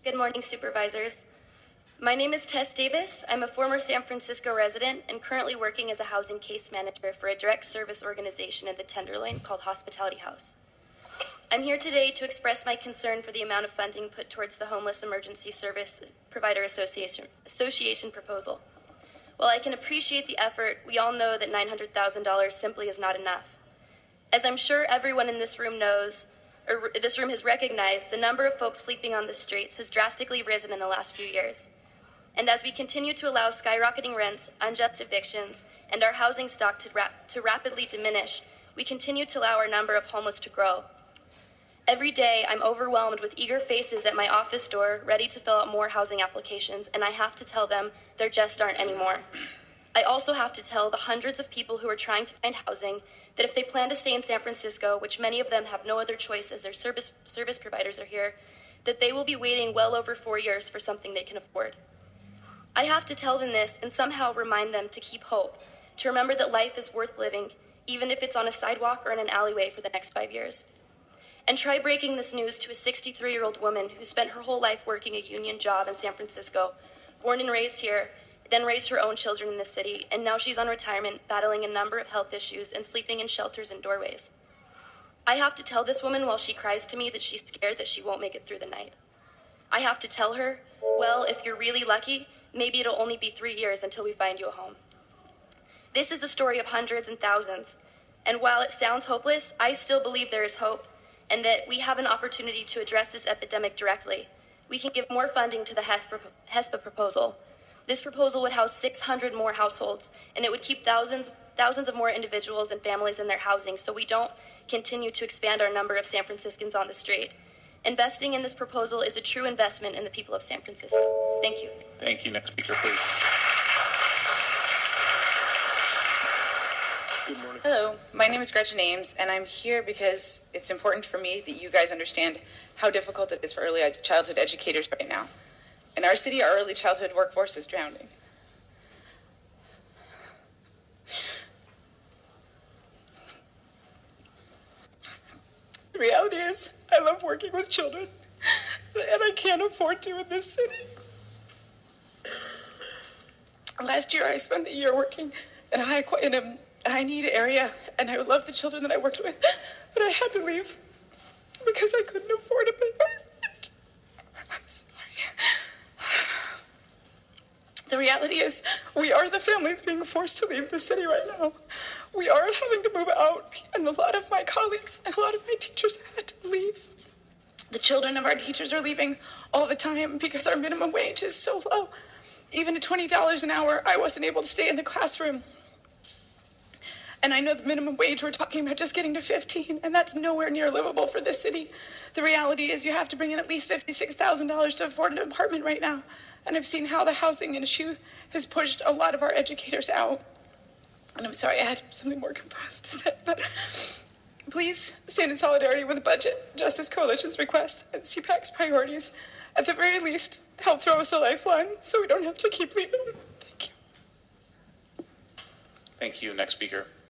Good morning, supervisors. My name is Tess Davis. I'm a former San Francisco resident and currently working as a housing case manager for a direct service organization in the Tenderloin called Hospitality House. I'm here today to express my concern for the amount of funding put towards the Homeless Emergency Service Provider Association proposal. While I can appreciate the effort, we all know that $900,000 simply is not enough. As I'm sure everyone in this room knows, or this room has recognized, the number of folks sleeping on the streets has drastically risen in the last few years. And as we continue to allow skyrocketing rents, unjust evictions, and our housing stock to rapidly diminish, we continue to allow our number of homeless to grow. Every day, I'm overwhelmed with eager faces at my office door, ready to fill out more housing applications, and I have to tell them there just aren't any more. I also have to tell the hundreds of people who are trying to find housing that if they plan to stay in San Francisco, which many of them have no other choice as their service providers are here, that they will be waiting well over 4 years for something they can afford. I have to tell them this and somehow remind them to keep hope, to remember that life is worth living, even if it's on a sidewalk or in an alleyway for the next 5 years. And try breaking this news to a 63-year-old woman who spent her whole life working a union job in San Francisco, born and raised here, then raised her own children in the city, and now she's on retirement, battling a number of health issues and sleeping in shelters and doorways. I have to tell this woman while she cries to me that she's scared that she won't make it through the night. I have to tell her, well, if you're really lucky, maybe it'll only be 3 years until we find you a home. This is a story of hundreds and thousands, and while it sounds hopeless, I still believe there is hope, and that we have an opportunity to address this epidemic directly. We can give more funding to the HESPA proposal. This proposal would house 600 more households, and it would keep thousands of more individuals and families in their housing so we don't continue to expand our number of San Franciscans on the street. Investing in this proposal is a true investment in the people of San Francisco. Thank you. Thank you. Next speaker, please. Good morning. Hello, my name is Gretchen Ames, and I'm here because it's important for me that you guys understand how difficult it is for early childhood educators right now. In our city, our early childhood workforce is drowning. The reality is, I love working with children, and I can't afford to in this city. Last year, I spent the year working in a high-need area, and I love the children that I worked with, but I had to leave because I couldn't afford to pay my rent. I'm sorry. The reality is, we are the families being forced to leave the city right now. We are having to move out, and a lot of my colleagues and a lot of my teachers had to leave. The children of our teachers are leaving all the time because our minimum wage is so low. Even at $20 an hour, I wasn't able to stay in the classroom. And I know the minimum wage, we're talking about just getting to 15, and that's nowhere near livable for this city. The reality is you have to bring in at least $56,000 to afford an apartment right now. And I've seen how the housing issue has pushed a lot of our educators out. And I'm sorry, I had something more composed to say, but please stand in solidarity with the Budget Justice Coalition's request and CPAC's priorities. At the very least, help throw us a lifeline so we don't have to keep leaving. Thank you. Thank you. Next speaker.